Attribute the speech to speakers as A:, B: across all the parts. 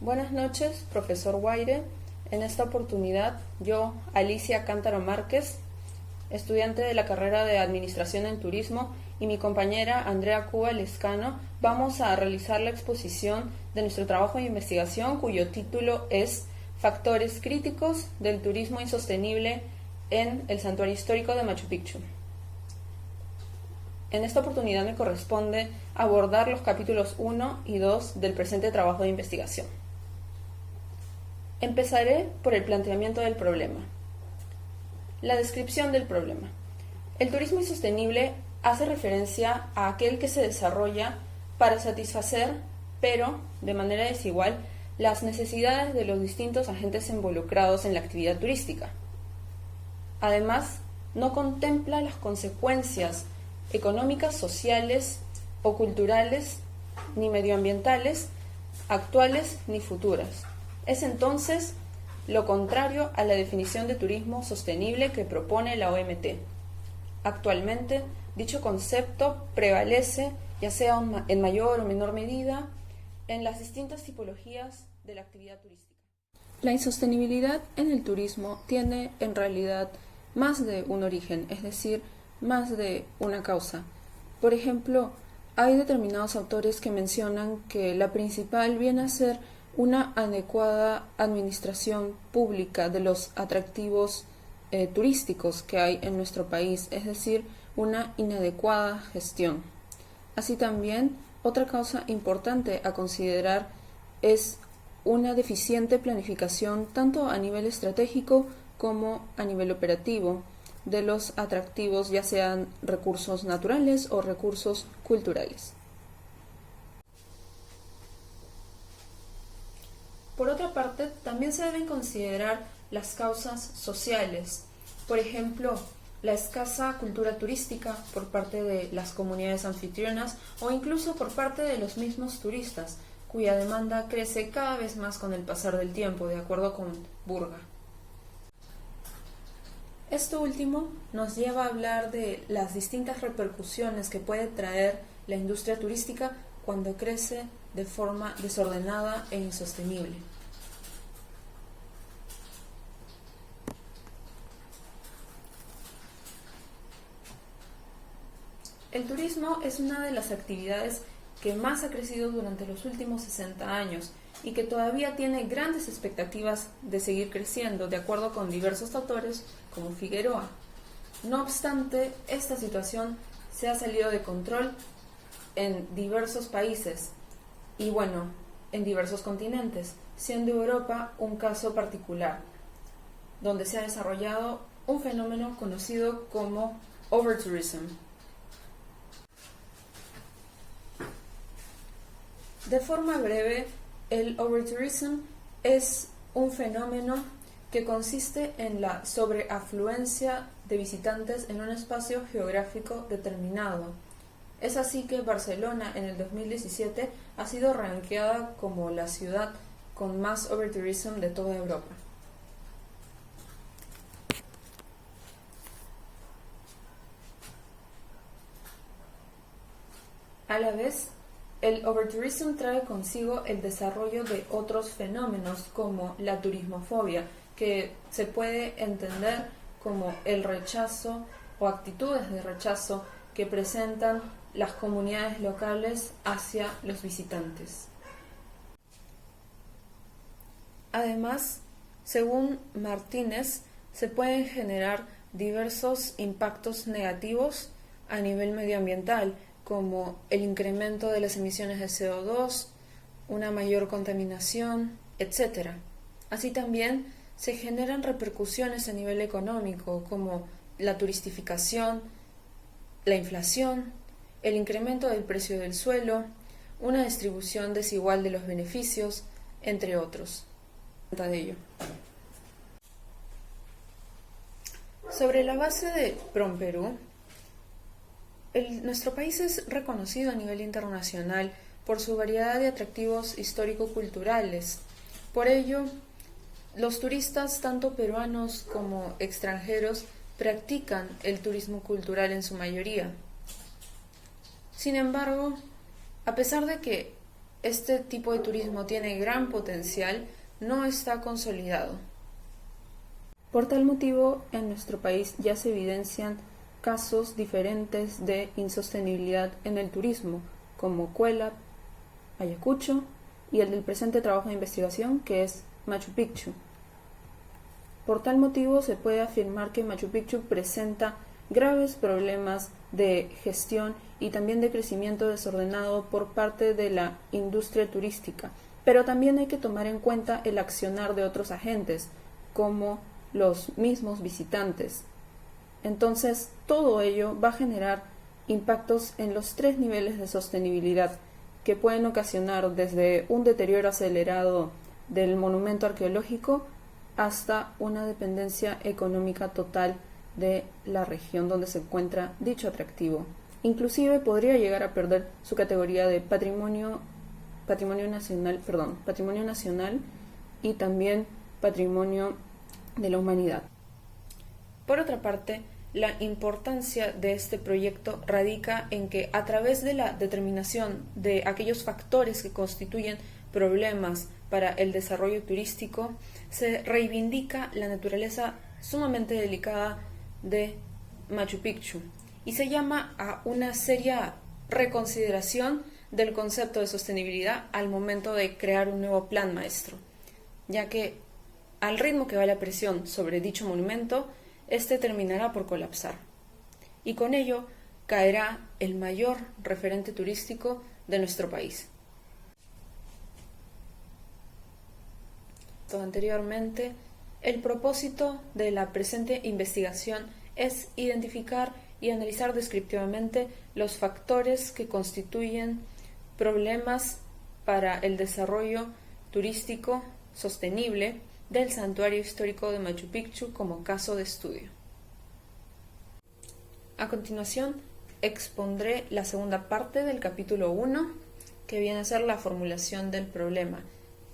A: Buenas noches, profesor Guaire. En esta oportunidad, yo, Alicia Cántaro Márquez, estudiante de la carrera de Administración en Turismo, y mi compañera Andrea Cuba Lescano, vamos a realizar la exposición de nuestro trabajo de investigación, cuyo título es Factores críticos del turismo insostenible en el Santuario Histórico de Machu Picchu. En esta oportunidad me corresponde abordar los capítulos 1 y 2 del presente trabajo de investigación. Empezaré por el planteamiento del problema. La descripción del problema. El turismo insostenible hace referencia a aquel que se desarrolla para satisfacer, pero de manera desigual, las necesidades de los distintos agentes involucrados en la actividad turística. Además, no contempla las consecuencias económicas, sociales o culturales, ni medioambientales, actuales ni futuras. Es entonces lo contrario a la definición de turismo sostenible que propone la OMT. Actualmente, dicho concepto prevalece, ya sea en mayor o menor medida, en las distintas tipologías de la actividad turística. La insostenibilidad en el turismo tiene en realidad más de un origen, es decir, más de una causa. Por ejemplo, hay determinados autores que mencionan que la principal viene a ser una adecuada administración pública de los atractivos turísticos que hay en nuestro país, es decir, una inadecuada gestión. Así también, otra causa importante a considerar es una deficiente planificación tanto a nivel estratégico como a nivel operativo de los atractivos, ya sean recursos naturales o recursos culturales. Por otra parte, también se deben considerar las causas sociales, por ejemplo, la escasa cultura turística por parte de las comunidades anfitrionas o incluso por parte de los mismos turistas, cuya demanda crece cada vez más con el pasar del tiempo, de acuerdo con Burga. Esto último nos lleva a hablar de las distintas repercusiones que puede traer la industria turística cuando crece de forma desordenada e insostenible. El turismo es una de las actividades que más ha crecido durante los últimos 60 años y que todavía tiene grandes expectativas de seguir creciendo, de acuerdo con diversos autores como Figueroa. No obstante, esta situación se ha salido de control en diversos países y en diversos continentes, siendo Europa un caso particular, donde se ha desarrollado un fenómeno conocido como overtourism. De forma breve, el overtourism es un fenómeno que consiste en la sobreafluencia de visitantes en un espacio geográfico determinado. Es así que Barcelona en el 2017 ha sido rankeada como la ciudad con más overtourism de toda Europa. A la vez, el overtourism trae consigo el desarrollo de otros fenómenos como la turismofobia, que se puede entender como el rechazo o actitudes de rechazo que presentan las comunidades locales hacia los visitantes. Además, según Martínez, se pueden generar diversos impactos negativos a nivel medioambiental, como el incremento de las emisiones de CO2, una mayor contaminación, etc. Así también se generan repercusiones a nivel económico, como la turistificación, la inflación, el incremento del precio del suelo, una distribución desigual de los beneficios, entre otros. De ello. Sobre la base de PROMPERÚ, nuestro país es reconocido a nivel internacional por su variedad de atractivos histórico-culturales. Por ello, los turistas, tanto peruanos como extranjeros, practican el turismo cultural en su mayoría. Sin embargo, a pesar de que este tipo de turismo tiene gran potencial, no está consolidado. Por tal motivo, en nuestro país ya se evidencian casos diferentes de insostenibilidad en el turismo, como Cuela, Ayacucho y el del presente trabajo de investigación, que es Machu Picchu. Por tal motivo, se puede afirmar que Machu Picchu presenta graves problemas de gestión y también de crecimiento desordenado por parte de la industria turística, pero también hay que tomar en cuenta el accionar de otros agentes, como los mismos visitantes. Entonces, todo ello va a generar impactos en los 3 niveles de sostenibilidad, que pueden ocasionar desde un deterioro acelerado del monumento arqueológico hasta una dependencia económica total de la región donde se encuentra dicho atractivo. Inclusive podría llegar a perder su categoría de patrimonio nacional y también patrimonio de la humanidad. Por otra parte, la importancia de este proyecto radica en que a través de la determinación de aquellos factores que constituyen problemas para el desarrollo turístico, se reivindica la naturaleza sumamente delicada de Machu Picchu y se llama a una seria reconsideración del concepto de sostenibilidad al momento de crear un nuevo plan maestro, ya que al ritmo que va la presión sobre dicho monumento, este terminará por colapsar y con ello caerá el mayor referente turístico de nuestro país. Anteriormente, el propósito de la presente investigación es identificar y analizar descriptivamente los factores que constituyen problemas para el desarrollo turístico sostenible del Santuario Histórico de Machu Picchu como caso de estudio. A continuación, expondré la segunda parte del capítulo 1, que viene a ser la formulación del problema.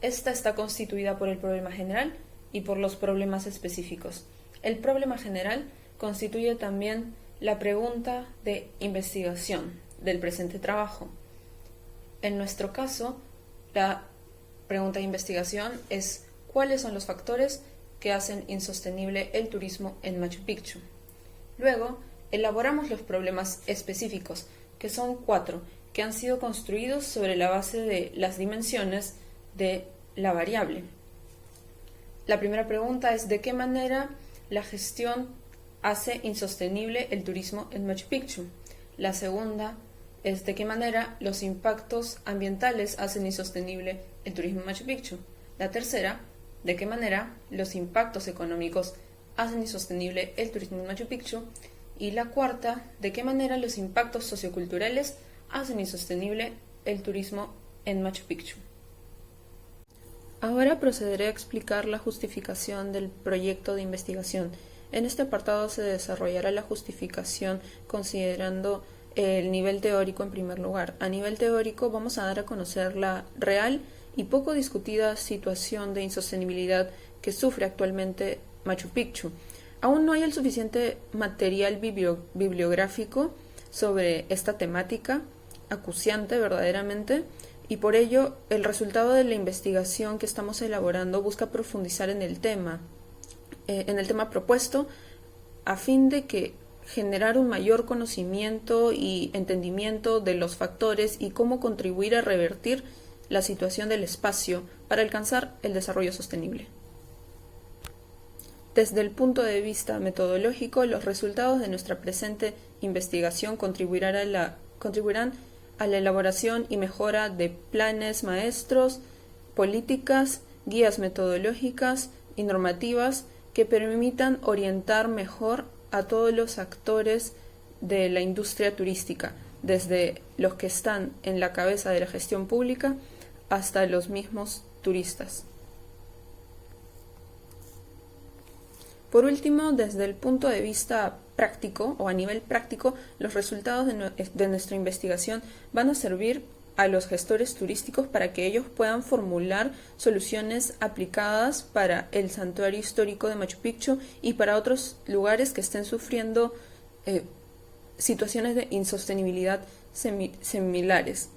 A: Esta está constituida por el problema general y por los problemas específicos. El problema general constituye también la pregunta de investigación del presente trabajo. En nuestro caso, la pregunta de investigación es ¿cuáles son los factores que hacen insostenible el turismo en Machu Picchu? Luego, elaboramos los problemas específicos, que son 4, que han sido construidos sobre la base de las dimensiones de la variable. La primera pregunta es ¿de qué manera la gestión hace insostenible el turismo en Machu Picchu? La segunda es ¿de qué manera los impactos ambientales hacen insostenible el turismo en Machu Picchu? La tercera, ¿de qué manera los impactos económicos hacen insostenible el turismo en Machu Picchu? Y la cuarta, ¿de qué manera los impactos socioculturales hacen insostenible el turismo en Machu Picchu? Ahora procederé a explicar la justificación del proyecto de investigación. En este apartado se desarrollará la justificación considerando el nivel teórico en primer lugar. A nivel teórico vamos a dar a conocer la real y poco discutida situación de insostenibilidad que sufre actualmente Machu Picchu. Aún no hay el suficiente material bibliográfico sobre esta temática, acuciante verdaderamente, y por ello el resultado de la investigación que estamos elaborando busca profundizar en el tema propuesto, a fin de que generar un mayor conocimiento y entendimiento de los factores y cómo contribuir a revertir la situación del espacio para alcanzar el desarrollo sostenible. Desde el punto de vista metodológico, los resultados de nuestra presente investigación contribuirán a la elaboración y mejora de planes maestros, políticas, guías metodológicas y normativas que permitan orientar mejor a todos los actores de la industria turística, desde los que están en la cabeza de la gestión pública hasta los mismos turistas. Por último, desde el punto de vista práctico o a nivel práctico, los resultados de nuestra investigación van a servir a los gestores turísticos para que ellos puedan formular soluciones aplicadas para el santuario histórico de Machu Picchu y para otros lugares que estén sufriendo situaciones de insostenibilidad similares.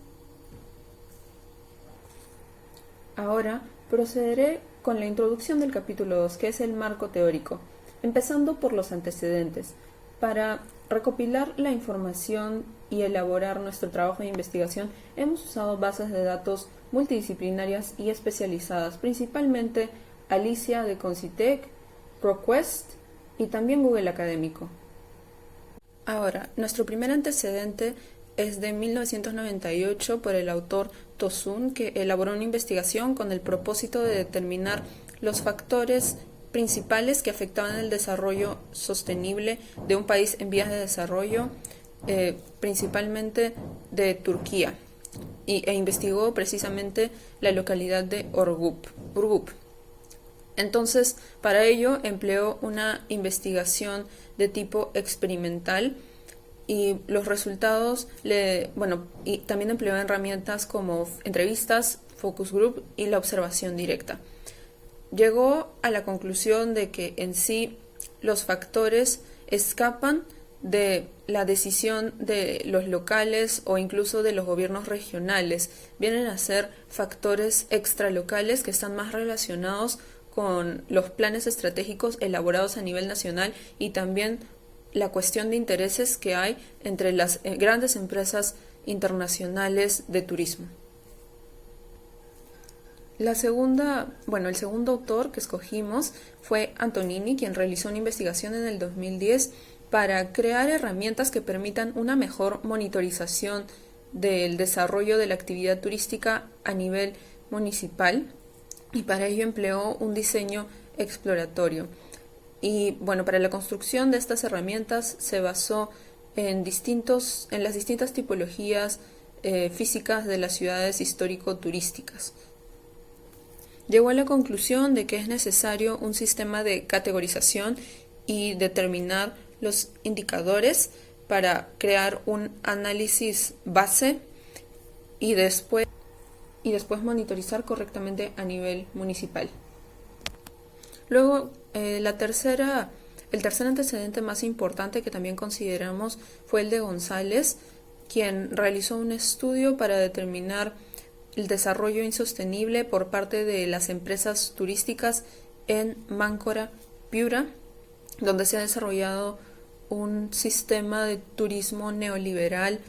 A: Ahora procederé con la introducción del capítulo 2, que es el marco teórico, empezando por los antecedentes. Para recopilar la información y elaborar nuestro trabajo de investigación, hemos usado bases de datos multidisciplinarias y especializadas, principalmente Alicia de Concitec, ProQuest y también Google Académico. Ahora, nuestro primer antecedente es de 1998 por el autor Tosun, que elaboró una investigación con el propósito de determinar los factores principales que afectaban el desarrollo sostenible de un país en vías de desarrollo, principalmente de Turquía, e investigó precisamente la localidad de Urgup. Entonces, para ello empleó una investigación de tipo experimental y los resultados y también empleó herramientas como entrevistas, focus group y la observación directa. Llegó a la conclusión de que en sí los factores escapan de la decisión de los locales o incluso de los gobiernos regionales. Vienen a ser factores extralocales que están más relacionados con los planes estratégicos elaborados a nivel nacional y también la cuestión de intereses que hay entre las grandes empresas internacionales de turismo. El segundo autor que escogimos fue Antonini, quien realizó una investigación en el 2010 para crear herramientas que permitan una mejor monitorización del desarrollo de la actividad turística a nivel municipal, y para ello empleó un diseño exploratorio. Y para la construcción de estas herramientas se basó en las distintas tipologías físicas de las ciudades histórico-turísticas. Llegó a la conclusión de que es necesario un sistema de categorización y determinar los indicadores para crear un análisis base y después monitorizar correctamente a nivel municipal. Luego, el tercer antecedente más importante que también consideramos fue el de González, quien realizó un estudio para determinar el desarrollo insostenible por parte de las empresas turísticas en Máncora, Piura, donde se ha desarrollado un sistema de turismo neoliberal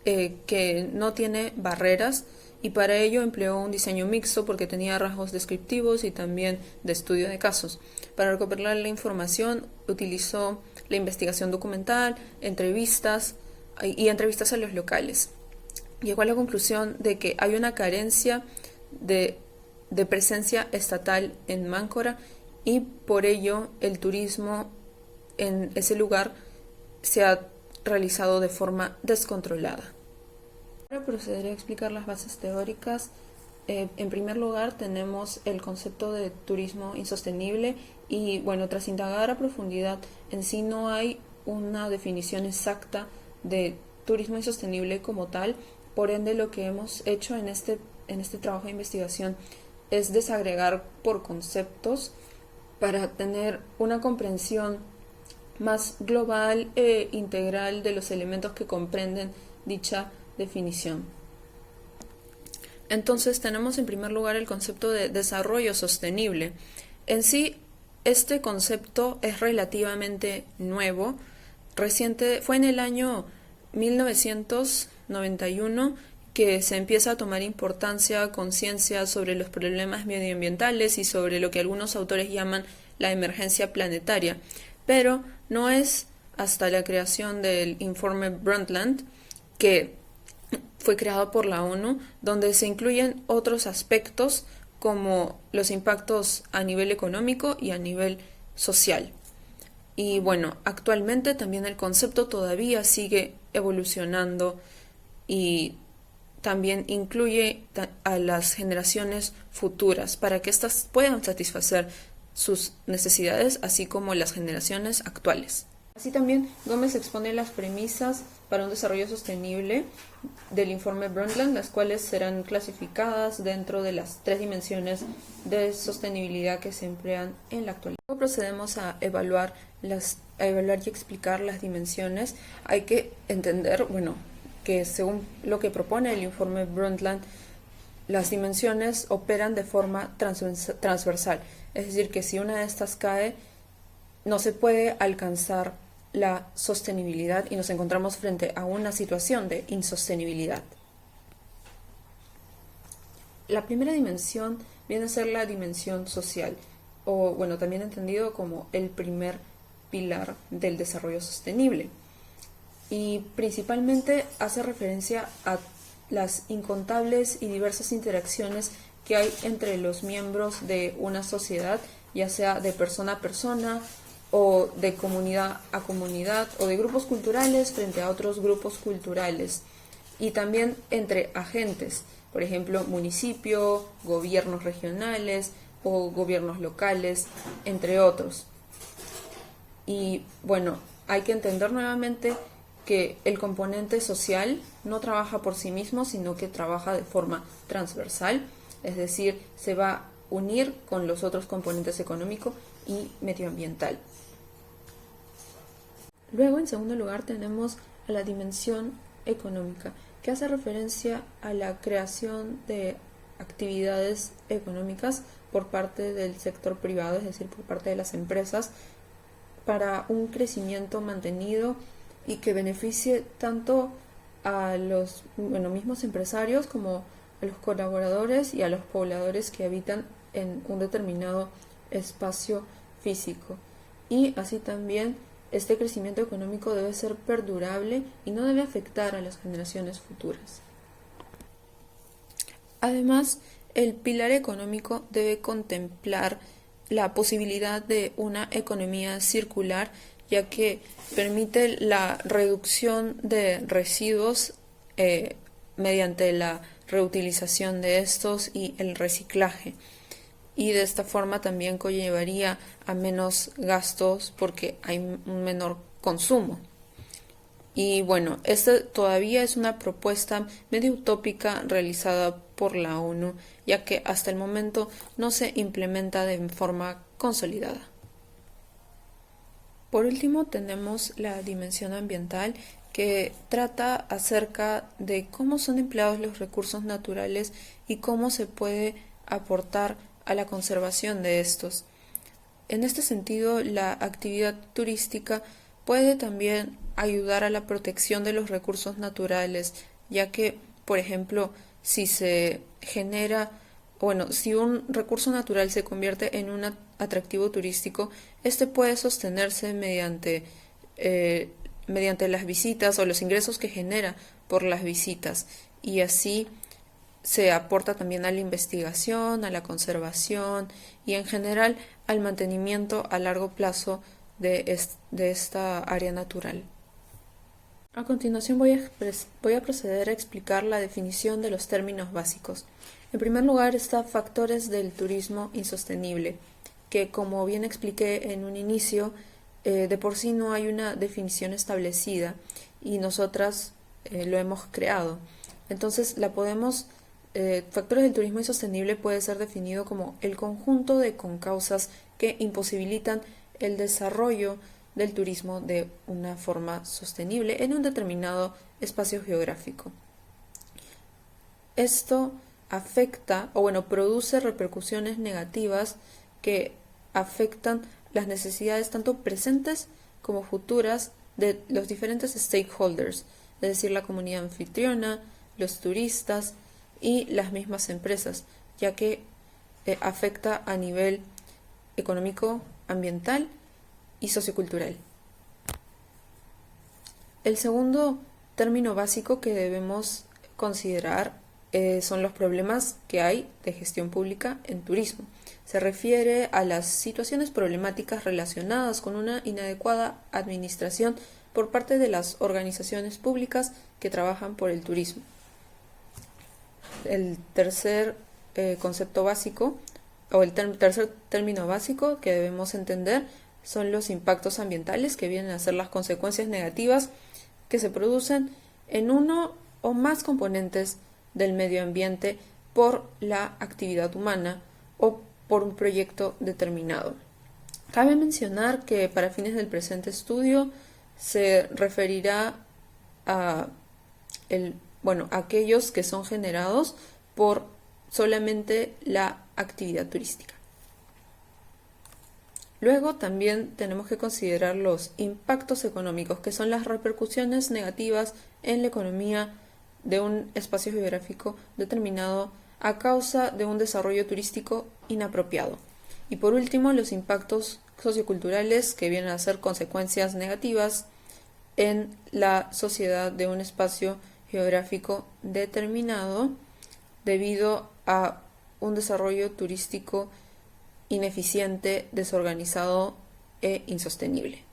A: que no tiene barreras, y para ello empleó un diseño mixto porque tenía rasgos descriptivos y también de estudio de casos. Para recopilar la información utilizó la investigación documental, entrevistas a los locales. Llegó a la conclusión de que hay una carencia de presencia estatal en Máncora y por ello el turismo en ese lugar se ha realizado de forma descontrolada. Ahora procederé a explicar las bases teóricas. En primer lugar tenemos el concepto de turismo insostenible y tras indagar a profundidad, en sí no hay una definición exacta de turismo insostenible como tal. Por ende, lo que hemos hecho en este trabajo de investigación es desagregar por conceptos para tener una comprensión más global e integral de los elementos que comprenden dicha definición. Entonces tenemos en primer lugar el concepto de desarrollo sostenible. En sí, este concepto es relativamente nuevo. Fue en el año 1991 que se empieza a tomar conciencia sobre los problemas medioambientales y sobre lo que algunos autores llaman la emergencia planetaria. Pero no es hasta la creación del informe Brundtland, que fue creado por la ONU, donde se incluyen otros aspectos como los impactos a nivel económico y a nivel social. Y actualmente también el concepto todavía sigue evolucionando y también incluye a las generaciones futuras para que éstas puedan satisfacer sus necesidades, así como las generaciones actuales. Así también Gómez expone las premisas para un desarrollo sostenible del informe Brundtland, las cuales serán clasificadas dentro de las 3 dimensiones de sostenibilidad que se emplean en la actualidad. Luego procedemos a evaluar y explicar las dimensiones. Hay que entender, que según lo que propone el informe Brundtland, las dimensiones operan de forma transversal, es decir, que si una de estas cae, no se puede alcanzar la sostenibilidad y nos encontramos frente a una situación de insostenibilidad. La primera dimensión viene a ser la dimensión social, o bueno, también entendido como el primer pilar del desarrollo sostenible. Y principalmente hace referencia a las incontables y diversas interacciones que hay entre los miembros de una sociedad, ya sea de persona a persona, o de comunidad a comunidad, o de grupos culturales frente a otros grupos culturales, y también entre agentes, por ejemplo, municipio, gobiernos regionales o gobiernos locales, entre otros. Y bueno, hay que entender nuevamente que el componente social no trabaja por sí mismo, sino que trabaja de forma transversal, es decir, se va a unir con los otros componentes económico y medioambiental. Luego, en segundo lugar, tenemos a la dimensión económica, que hace referencia a la creación de actividades económicas por parte del sector privado, es decir, por parte de las empresas, para un crecimiento mantenido y que beneficie tanto a los mismos empresarios como a los colaboradores y a los pobladores que habitan en un determinado espacio físico. Y así también este crecimiento económico debe ser perdurable y no debe afectar a las generaciones futuras. Además, el pilar económico debe contemplar la posibilidad de una economía circular, ya que permite la reducción de residuos mediante la reutilización de estos y el reciclaje. Y de esta forma también conllevaría a menos gastos porque hay un menor consumo. Y bueno, esta todavía es una propuesta medio utópica realizada por la ONU, ya que hasta el momento no se implementa de forma consolidada. Por último, tenemos la dimensión ambiental, que trata acerca de cómo son empleados los recursos naturales y cómo se puede aportar a la conservación de estos. En este sentido, la actividad turística puede también ayudar a la protección de los recursos naturales, ya que, por ejemplo, si un recurso natural se convierte en un atractivo turístico, este puede sostenerse mediante las visitas o los ingresos que genera por las visitas, y así se aporta también a la investigación, a la conservación y en general al mantenimiento a largo plazo de esta área natural. A continuación voy a proceder a explicar la definición de los términos básicos. En primer lugar está factores del turismo insostenible, que como bien expliqué en un inicio, de por sí no hay una definición establecida y nosotras lo hemos creado. Entonces factores del turismo insostenible puede ser definido como el conjunto de concausas que imposibilitan el desarrollo del turismo de una forma sostenible en un determinado espacio geográfico. Esto produce repercusiones negativas que afectan las necesidades tanto presentes como futuras de los diferentes stakeholders, es decir, la comunidad anfitriona, los turistas y las mismas empresas, ya que afecta a nivel económico, ambiental y sociocultural. El segundo término básico que debemos considerar son los problemas que hay de gestión pública en turismo. Se refiere a las situaciones problemáticas relacionadas con una inadecuada administración por parte de las organizaciones públicas que trabajan por el turismo. El tercer concepto básico o el tercer término básico que debemos entender son los impactos ambientales, que vienen a ser las consecuencias negativas que se producen en uno o más componentes del medio ambiente por la actividad humana o por un proyecto determinado. Cabe mencionar que para fines del presente estudio se referirá a aquellos que son generados por solamente la actividad turística. Luego también tenemos que considerar los impactos económicos, que son las repercusiones negativas en la economía de un espacio geográfico determinado a causa de un desarrollo turístico inapropiado. Y por último, los impactos socioculturales, que vienen a ser consecuencias negativas en la sociedad de un espacio geográfico determinado debido a un desarrollo turístico ineficiente, desorganizado e insostenible.